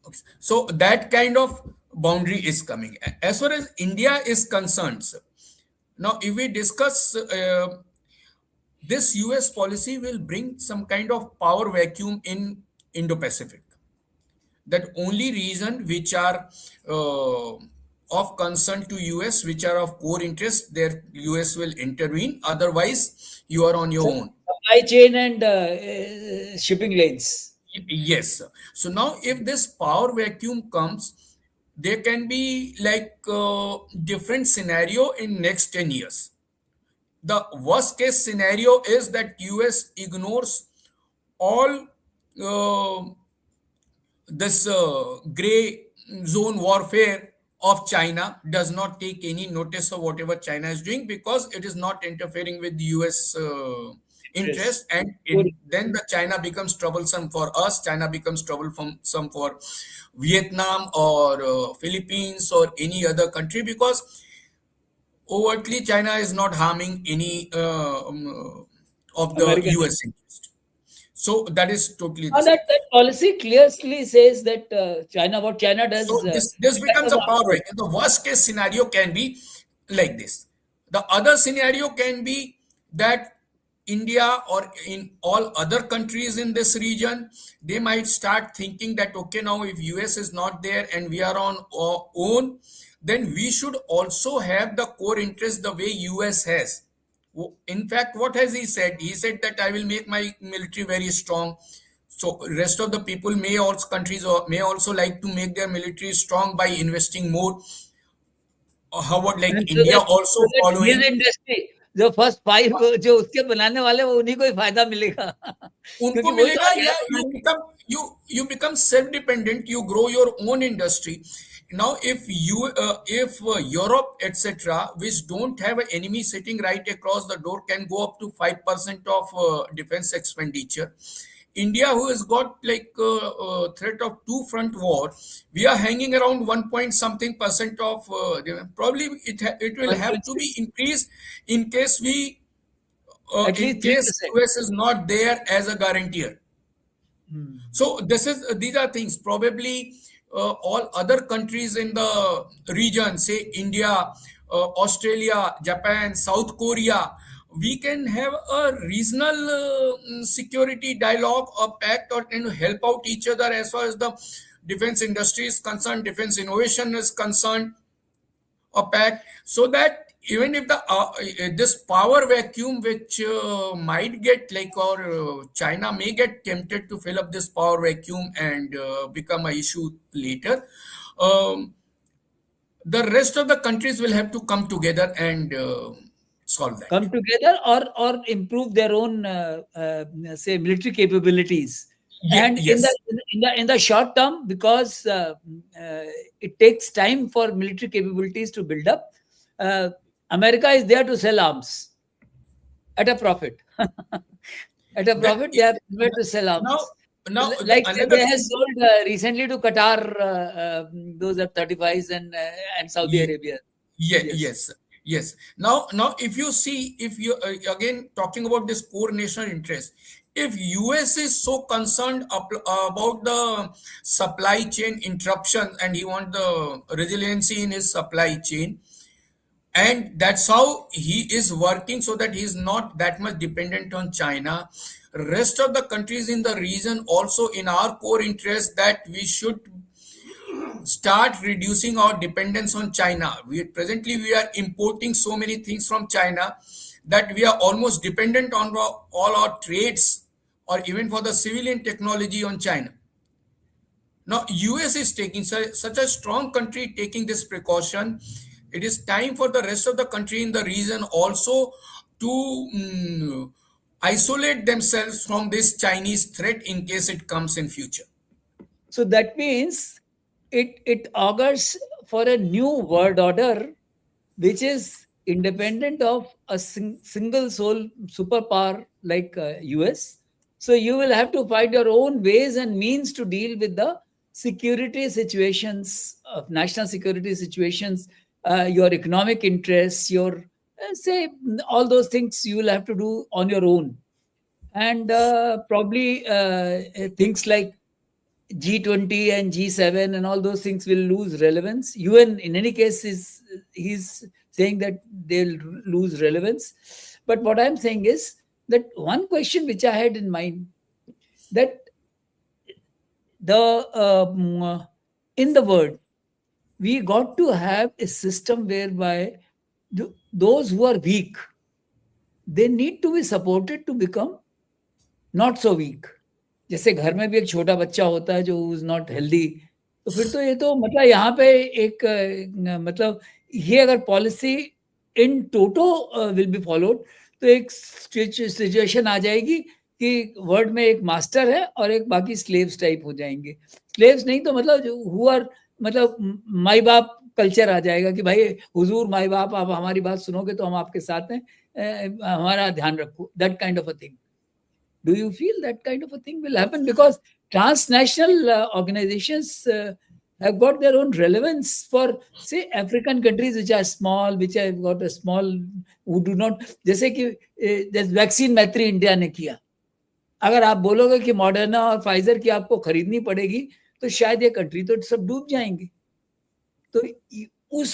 Okay. So that kind of boundary is coming. As far as India is concerned, sir, now if we discuss this US policy will bring some kind of power vacuum in Indo-Pacific. That only reason which are of concern to US, which are of core interest, there US will intervene. Otherwise, you are on your own. Supply chain and shipping lanes. Yes. So now, if this power vacuum comes, there can be like different scenario in next 10 years. The worst case scenario is that US ignores all this gray zone warfare of China, does not take any notice of whatever China is doing, because it is not interfering with US Yes. interest, and then the China becomes troublesome for us. China becomes troublesome for Vietnam or Philippines or any other country, because overtly China is not harming any of the American. US interest. So that is totally Now this thing. that policy clearly says that China, what China So does, this it kind becomes of a power vacuum. The worst case scenario can be like this. The other scenario can be that India or in all other countries in this region, they might start thinking that, okay, now if US is not there and we are on our own, then we should also have the core interest the way US has. In fact, what has he said? He said that I will make my military very strong. So rest of the people may also countries or may also like to make their military strong by investing more. How about like and India so also that his following? industry, जो first 5 जो उसके बनाने वाले वो उन्हीं को ही फायदा मिलेगा क्योंकि उनको वही तो मिलेगा, आगे या बनाने you become self dependent, you grow your own industry. Now if Europe etc., which don't have an enemy sitting right across the door, can go up to 5% of defense expenditure. India, who has got like threat of two front war, we are hanging around 1 point something percent of probably it will have to be 1.6, increased in case at in least case 3%. US is not there as a guarantor. So these are things probably all other countries in the region, say India, Australia, Japan, South Korea, we can have a regional security dialogue or pact, or and help out each other as far as the defense industry is concerned, defense innovation is concerned, a pact, so that even if the this power vacuum which might get like, or China may get tempted to fill up this power vacuum and become a issue later, um, the rest of the countries will have to come together and solve that. Come together or improve their own say military capabilities, and Yes. in the short term, because it takes time for military capabilities to build up, uh, America is there to sell arms at a profit. At a That profit, they are prepared to sell now arms. now Like another they have thing. sold recently to Qatar those F-35s and Saudi Arabia. Yes. Yes, yes. Now, if you see, if you again talking about this core national interest, if US is so concerned about the supply chain interruption and he want the resiliency in his supply chain, and that's how he is working so that he is not that much dependent on China. Rest of the countries in the region also in our core interest that we should start reducing our dependence on China. We are importing so many things from China that we are almost dependent on all our trades or even for the civilian technology on China. Now, US is taking such a strong country taking this precaution. It is time for the rest of the country in the region also to isolate themselves from this Chinese threat in case it comes in future. So that means it augurs for a new world order, which is independent of a single sole superpower like US. So you will have to find your own ways and means to deal with the security situations of national security situations, your economic interests, your say all those things you will have to do on your own, and probably things like G20 and G7 and all those things will lose relevance. UN, in any case, is he's saying that they'll lose relevance. But what I'm saying is that one question which I had in mind, that the in the world we got to have a system whereby those who are weak, they need to be supported to become not so weak. जैसे घर में भी एक छोटा बच्चा होता है जो इज नॉट हेल्दी, तो फिर तो ये तो मतलब यहाँ पे एक मतलब ये अगर policy in toto will be followed, तो एक सिचुएशन आ जाएगी कि वर्ल्ड में एक मास्टर है और एक बाकी स्लेव्स टाइप हो जाएंगे. स्लेव्स नहीं तो मतलब हु आर, मतलब माई बाप कल्चर आ जाएगा कि भाई हुजूर माई बाप, आप हमारी बात सुनोगे तो हम आपके साथ हैं, हमारा ध्यान रखो, that kind of a thing. Do you feel that kind of a thing will happen? Because transnational organizations have got their own relevance for, say, African countries which are small, which have got a small, who do not, जैसे कि vaccine मैत्री India ने किया. अगर आप बोलोगे कि Moderna और फाइजर की आपको खरीदनी पड़ेगी तो शायद ये कंट्री तो सब डूब जाएंगे. तो उस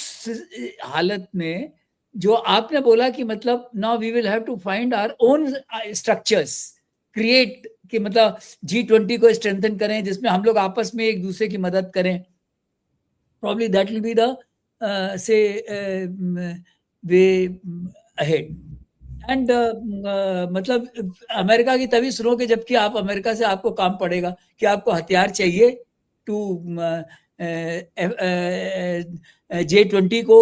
हालत में जो आपने बोला कि मतलब now we will have to find our own structures, create, कि मतलब G20 को स्ट्रेंथन करें जिसमें हम लोग आपस में एक दूसरे की मदद करें. Probably that will be the से वे अहेड. एंड मतलब अमेरिका की तभी सुनोगे जबकि आप अमेरिका से आपको काम पड़ेगा कि आपको हथियार चाहिए टू J20 को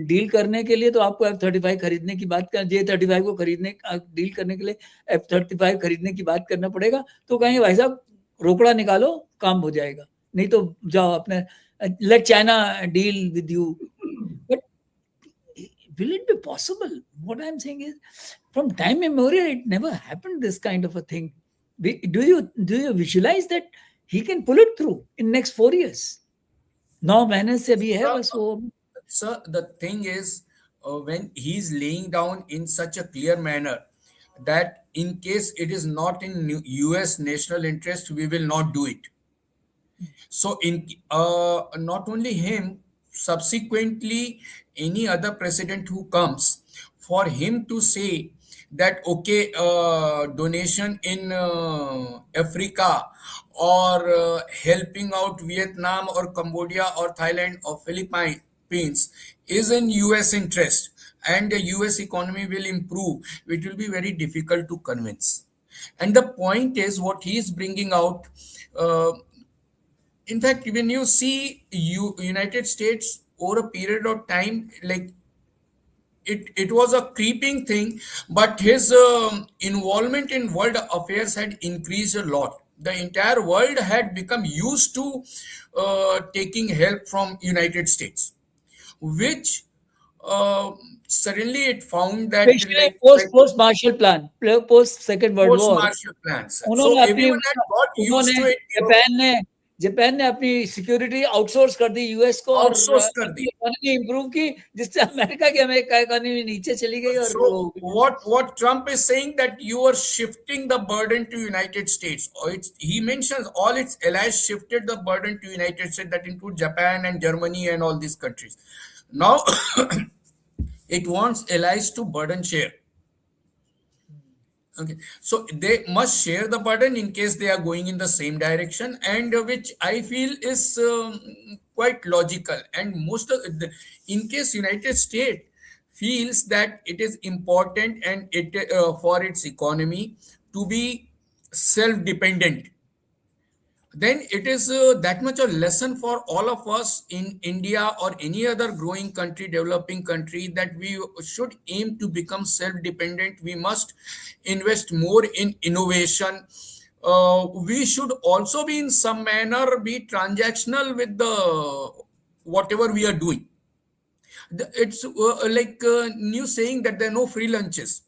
डील करने के लिए, तो आपको F-35 खरीदने की बात कर, J-35 को खरीदने डील करने के लिए F-35 खरीदने की बात करना पड़ेगा. तो कहेंगे भाई साहब रोकड़ा निकालो, काम हो जाएगा, नहीं तो जाओ अपने, let China deal with you. But will it be possible? What I'm saying is, from time immemorial, it never happened, this kind of a thing. Do you visualize that he can pull it through in next 4 years? 9 महीने से अभी है बस वो. Sir, the thing is, when he's laying down in such a clear manner that in case it is not in US national interest, we will not do it. So in not only him, subsequently any other president who comes, for him to say that okay, donation in Africa or helping out Vietnam or Cambodia or Thailand or Philippines is in US interest and the US economy will improve, it will be very difficult to convince. And the point is what he is bringing out. In fact, when you see United States over a period of time, like it was a creeping thing, but his involvement in world affairs had increased a lot. The entire world had become used to taking help from United States, which uh, suddenly it found that Especially post Marshall plan, post Second World post War, Marshall plans. So उन्होंने अपनी everyone had got used to it. Japan ने अपनी security outsource कर दी US को और outsource कर दी. अपनी economy improve की, जिससे अमेरिका की इकोनॉमी नीचे चली गई. और So what Trump is saying that you are shifting the burden to United States, or he mentions all its allies shifted the burden to United States, that include Japan and Germany and all these countries. Now it wants allies to burden share. Okay, so they must share the burden in case they are going in the same direction, and which I feel is quite logical. And most of the, in case United States feels that it is important and it for its economy to be self-dependent, then it is that much a lesson for all of us in India or any other growing country, developing country, that we should aim to become self-dependent. We must invest more in innovation. We should also be in some manner be transactional with the whatever we are doing. It's like new saying that there are no free lunches.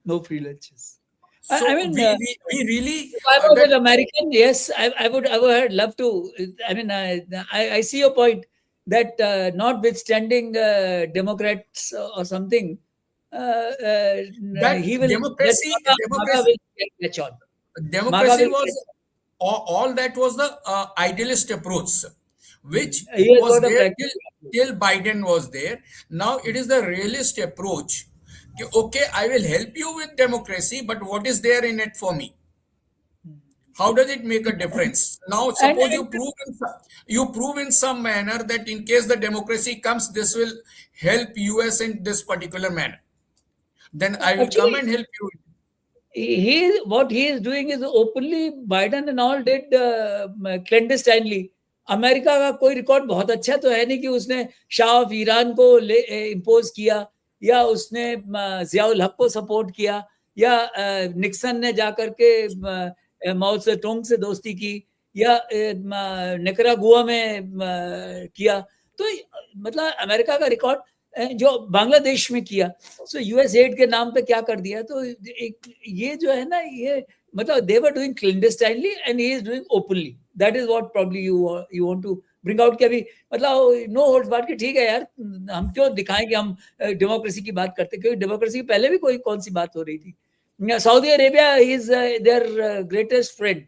no free lunches. So I mean, we really if I was that an American, yes, I would love to. I mean, I see your point that notwithstanding Democrats or something, that he will, that MAGA will catch on. MAGA democracy will was catch all that was the idealist approach, which on. He has was got a there practical approach. till Biden was there. Now it is the realist approach. Okay, I will help you with democracy, but what is there in it for me? How does it make a difference? Now, suppose And you prove in some manner that in case the democracy comes, this will help US in this particular manner. Then I will come actually, and help you. what he is doing is openly, Biden and all did clandestinely. America का कोई record बहुत अच्छा तो है नहीं कि उसने Shah of Iran को इम्पोज किया, या उसने जियाउल हक को सपोर्ट किया, या निक्सन ने जाकर के माओ से टोंग से दोस्ती की, या निकरागुआ में किया। तो मतलब अमेरिका का रिकॉर्ड जो बांग्लादेश में किया, सो यूएस एड के नाम पे क्या कर दिया। तो एक ये जो है ना, ये मतलब they were doing clandestinely and he is doing openly. That is what probably you want to bring out कि अभी मतलब नो होल्ड्स बात की ठीक है यार, हम क्यों दिखाएं कि हम डेमोक्रेसी की बात करते, क्योंकि डेमोक्रेसी की पहले भी कोई कौन सी बात हो रही थी। Saudi Arabia is their greatest friend,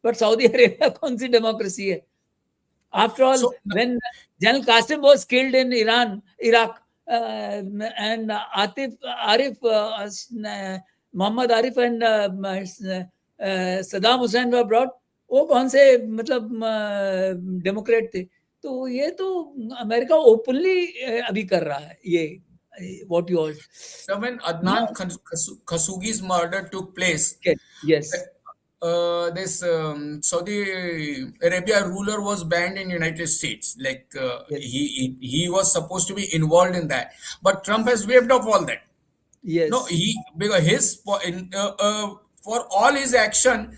but Saudi Arabia कौन सी डेमोक्रेसी है? After all, So when General Qasim was killed in Iraq, and Arif, Muhammad Arif and Saddam Hussein were brought, वो कौन से मतलब डेमोक्रेट थे? तो ये तो अमेरिका ओपनली अभी कर रहा है ये, what you all so when Adnan Khashoggi's murder took place, yes this Saudi Arabia ruler was banned in United States. Like yes he was supposed to be involved in that, but Trump has waived off all that. No, yes he because for all his action,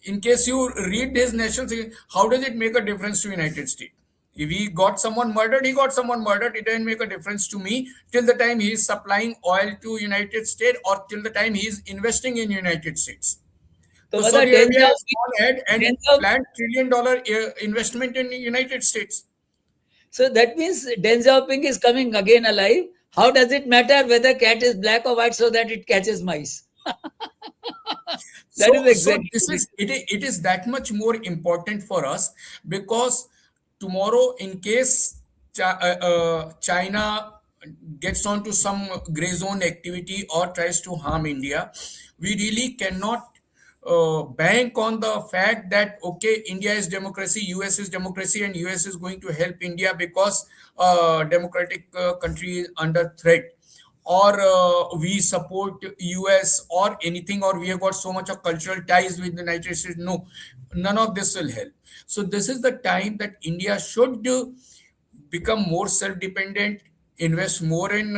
in case you read his national security, how does it make a difference to United States? If he got someone murdered, he got someone murdered. It doesn't make a difference to me till the time he is supplying oil to United States or till the time he is investing in United States. तो So मतलब Saudi Arabia has gone ahead and danger planned $1 trillion investment in the United States. So that means Deng Xiaoping is coming again alive. How does it matter whether cat is black or white so that it catches mice? That is So exactly this it. is it is that much more important for us because tomorrow, in case China gets onto some gray zone activity or tries to harm India, we really cannot bank on the fact that okay, India is democracy, US is democracy, and US is going to help India because democratic country is under threat, or we support US or anything, or we have got so much of cultural ties with the United States. No, none of this will help. So this is the time that India should become more self-dependent, invest more in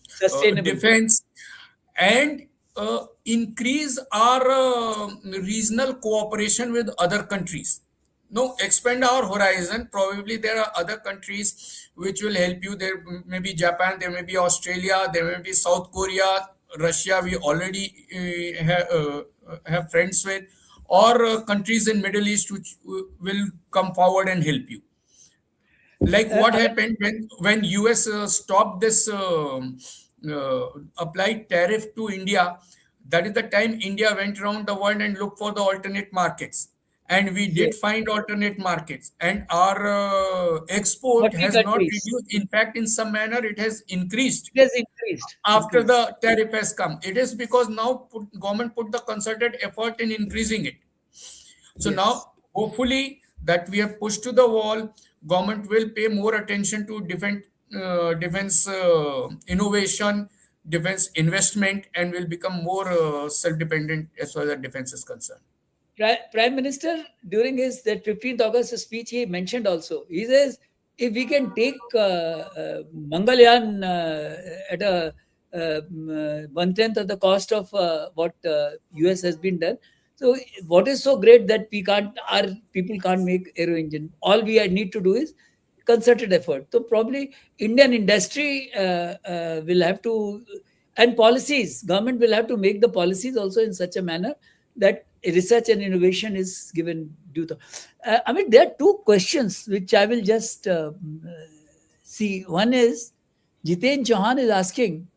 Sustainable. defense, and increase our regional cooperation with other countries. No, expand our horizon. Probably there are other countries which will help you. There may be Japan, there may be Australia, there may be South Korea, Russia. We already have friends with, or countries in Middle East which will come forward and help you. Like what I happened when US stopped this applied tariff to India. That is the time India went around the world and looked for the alternate markets, and we yeah, did find alternate markets, and our export 40 has not countries. reduced. In fact, in some manner it has increased It has increased. after Increased. the tariff has come. It is because now government put the concerted effort in increasing it. So Yes. now, hopefully, that we have pushed to the wall, government will pay more attention to defense innovation, defense investment, and will become more self-dependent as far as defense is concerned. Prime Minister, during his that 15th August speech, he mentioned also. He says, if we can take Mangalyaan at a 1/10 of the cost of what US has been done. So what is so great that we can't, our people can't make aero engine? All we need to do is concerted effort. So probably Indian industry will have to, and policies, government will have to make the policies also in such a manner that research and innovation is given due to. I mean, there are two questions which I will just see. One is Jiten Chauhan is asking,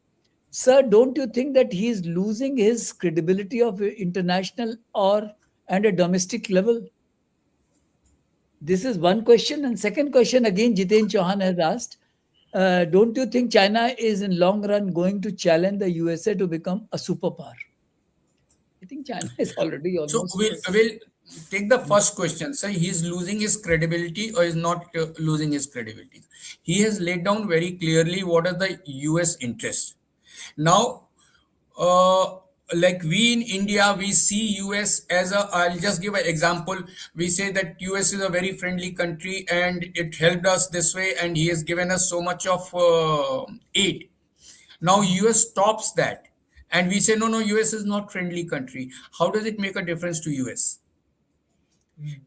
sir, don't you think that he is losing his credibility of international or and a domestic level? This is one question. And second question, again, Jiten Chauhan has asked, don't you think China is in long run going to challenge the USA to become a superpower? I think China is already So almost. we'll take the first question. So he's losing his credibility or is not losing his credibility. He has laid down very clearly what are the US interests. Now, uh, like we in India, we see US as a, I'll just give an example. We say that US is a very friendly country and it helped us this way and he has given us so much of aid. Now US stops that and we say, no, no, US is not friendly country. How does it make a difference to US?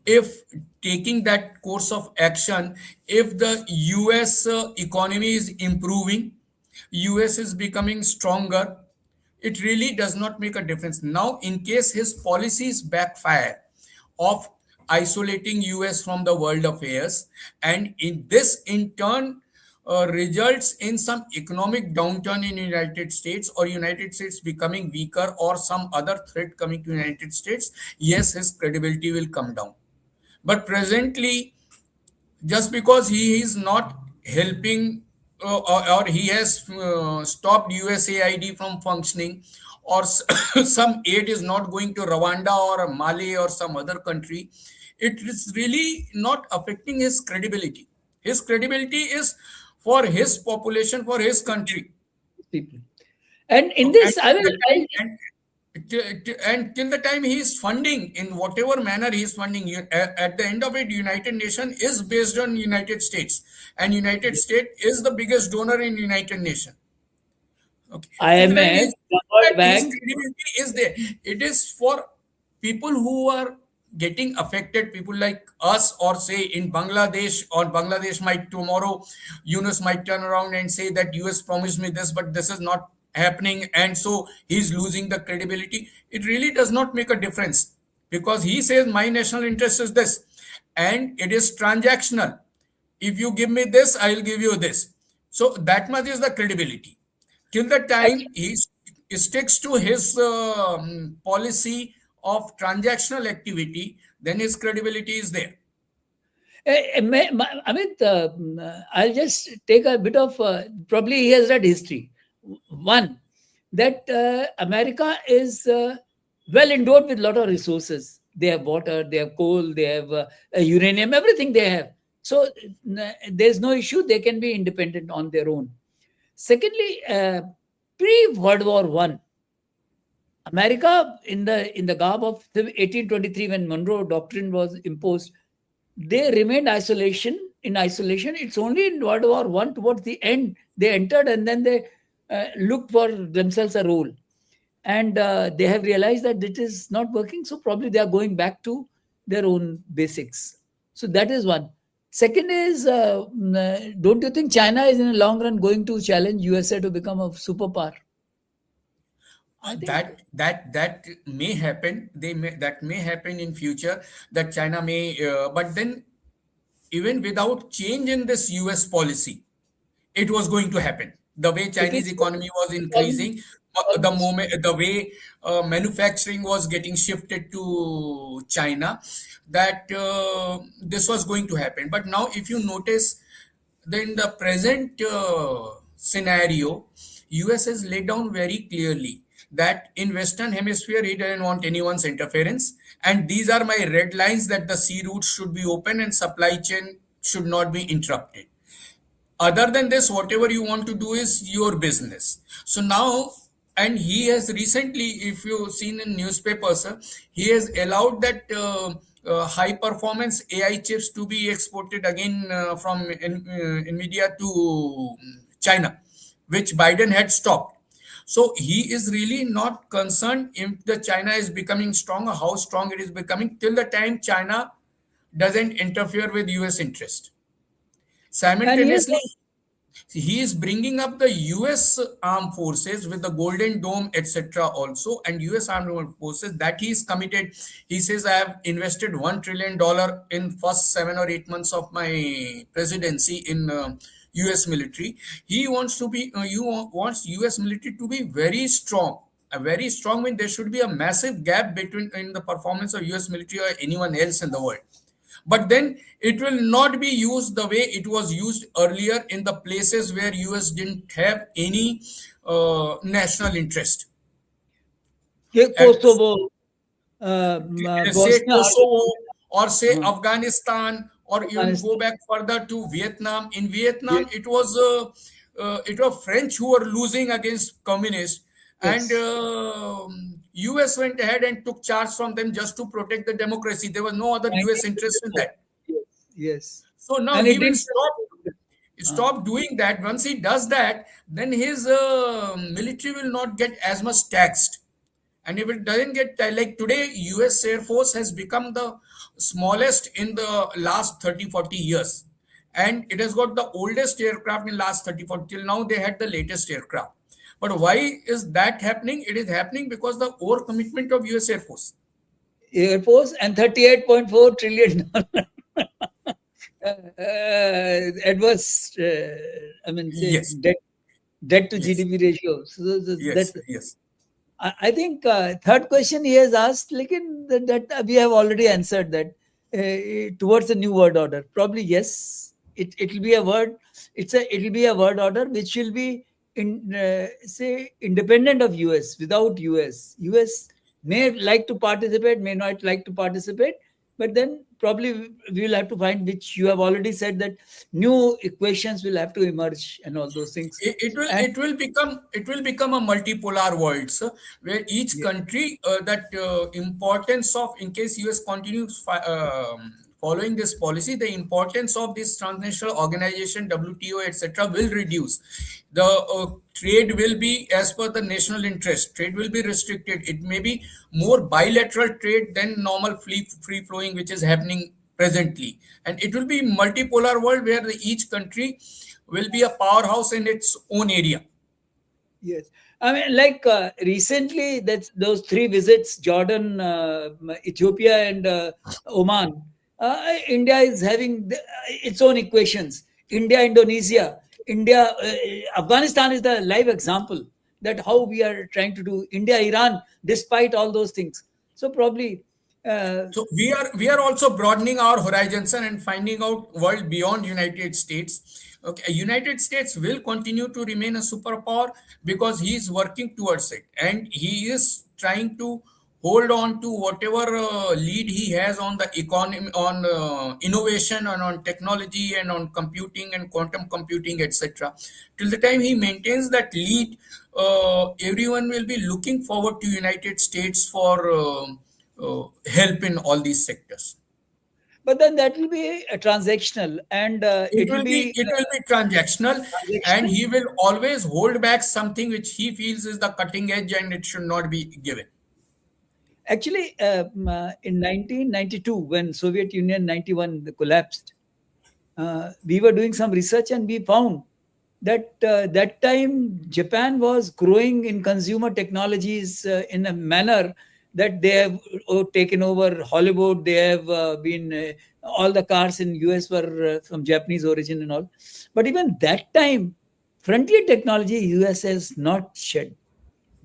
If taking that course of action, if the US economy is improving, US is becoming stronger, it really does not make a difference. Now, in case his policies backfire of isolating US from the world affairs, and in this in turn results in some economic downturn in United States, or United States becoming weaker, or some other threat coming to United States, yes, his credibility will come down. But presently, just because he is not helping, or he has stopped USAID from functioning, or some aid is not going to Rwanda or Mali or some other country, it is really not affecting his credibility. His credibility is for his population, for his country. People. And in Okay, this, I will tell and till the time he is funding in whatever manner he is funding, at the end of it, United Nations is based on United States, and United States is the biggest donor in United Nations. Okay, till the time he IMF, is the World that, his Bank, credibility is there. It is for people who are getting affected, people like us, or say in Bangladesh, or Bangladesh might tomorrow, Yunus might turn around and say that US promised me this, but this is not happening, and so he's losing the credibility. It really does not make a difference, because he says my national interest is this, and it is transactional. If you give me this, I will give you this. So that much is the credibility. Till the time he sticks to his policy of transactional activity, then his credibility is there. Amit, I'll just take a bit of, probably he has read history. One, that America is well endowed with a lot of resources. They have water, they have coal, they have uranium, everything they have. So there's no issue. They can be independent on their own. Secondly, pre-World War One, America, in the garb of 1823, when Monroe Doctrine was imposed, they remained in isolation. It's only in World War One, towards the end, they entered, and then they looked for themselves a role, and they have realized that it is not working. So probably they are going back to their own basics. So that is one. Second is, don't you think China is in the long run going to challenge USA to become a superpower? I think. That may happen. That may happen in future. That China may, but then even without change in this US policy, it was going to happen. The way It Chinese is economy was increasing, the almost. moment, the way manufacturing was getting shifted to China, that this was going to happen. But now, if you notice, then the present scenario, US has laid down very clearly that in Western Hemisphere he doesn't want anyone's interference, and these are my red lines, that the sea routes should be open and supply chain should not be interrupted. Other than this, whatever you want to do is your business. So now, and he has recently, if you've seen in newspapers, he has allowed that high performance AI chips to be exported again from Nvidia to China, which Biden had stopped. So he is really not concerned if the China is becoming strong, or how strong it is becoming, till the time China doesn't interfere with US interest. And here's Simultaneously, he is bringing up the US armed forces with the Golden Dome, etc. also, and US armed forces that he is committed. He says, I have invested $1 trillion in first 7 or 8 months of my presidency in US military. He wants to be, wants US military to be very strong. A very strong mean there should be a massive gap between in the performance of US military or anyone else in the world, but then it will not be used the way it was used earlier in the places where US didn't have any national interest. And Kosovo, say Bosnia, Kosovo, or say uh, Afghanistan, or even go Afghanistan. back further to Vietnam. In Yes. Vietnam, it was French who were losing against communists, and Yes. US went ahead and took charge from them just to protect the democracy. There was no other US interest in 1954. that. Yes. Yes. So now And he it will didn't. stop doing that. Once he does that, then his military will not get as much taxed. And if it doesn't get like today, US Air Force has become the smallest in the last 30, 40 years. And it has got the oldest aircraft in last 30, 40 till now they had the latest aircraft. But why is that happening? It is happening because the overcommitment of US Air Force. Air Force and 38.4 trillion adverse, I mean, say Yes, debt to yes, GDP ratio. So yes, that's yes. I think third question he has asked, like that we have already answered that towards a new world order. Probably yes, it will be a word. It will be a word order which will be in say independent of US, without US. US may like to participate, may not like to participate, but then probably we will have to find, which you have already said, that new equations will have to emerge and all those things. And It will become a multipolar world, sir, where each yeah, country that importance of, in case US continues following this policy, the importance of this transnational organization WTO etc. will reduce. The trade will be as per the national interest. Trade will be restricted. It may be more bilateral trade than normal free flowing, which is happening presently, and it will be multipolar world where each country will be a powerhouse in its own area. yes, I mean, like recently, that's those three visits: Jordan, Ethiopia, and Oman. India is having its own equations. India, Indonesia, India, Afghanistan is the live example that how we are trying to do. India, Iran, despite all those things. So probably, uh, So we are also broadening our horizons and finding out world beyond United States. Okay, United States will continue to remain a superpower because he is working towards it, and he is trying to hold on to whatever lead he has on the economy, on innovation, and on technology, and on computing and quantum computing, etc. Till the time he maintains that lead, everyone will be looking forward to United States for help in all these sectors. but then that will be transactional, and It it will will be be it will be transactional, and transactional. he will always hold back something which he feels is the cutting edge and it should not be given. Actually, in 1992, when Soviet Union 91 collapsed, we were doing some research and we found that that time Japan was growing in consumer technologies in a manner that they have taken over Hollywood. They have been all the cars in US were from Japanese origin and all. But even that time, frontier technology US has not shed.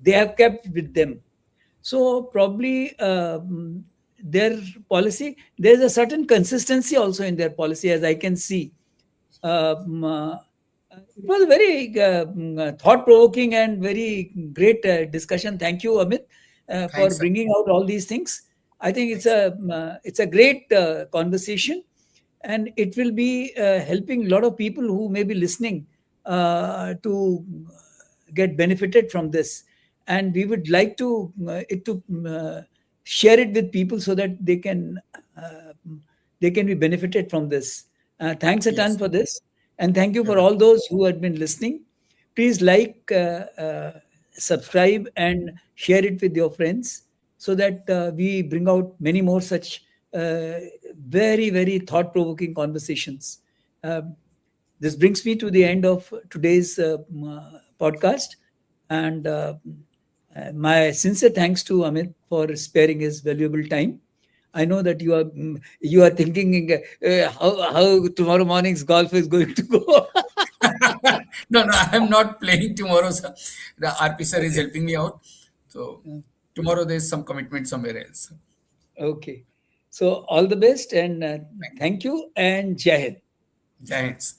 They have kept with them. So probably their policy, there's a certain consistency also in their policy, as I can see. It was a very thought-provoking and very great discussion. Thank you, Amit, for Thanks, sir. bringing out all these things. I think Thanks. it's a great conversation, and it will be helping a lot of people who may be listening to get benefited from this. And we would like to it to share it with people so that uh, they can be benefited from this. Thanks a ton Yes. for this, and thank you You're for welcome. all those who have been listening. Please like, subscribe, and share it with your friends so that we bring out many more such uh, very, very thought-provoking conversations. Um, this brings me to the end of today's podcast, and my sincere thanks to Amit for sparing his valuable time. I know that you are thinking how tomorrow morning's golf is going to go. No, no, I'm not playing tomorrow, sir. The RP sir is Okay. helping me out. So tomorrow there's some commitment somewhere else. Okay. So all the best, and Thank you. thank you, and Jai Hind. Giants.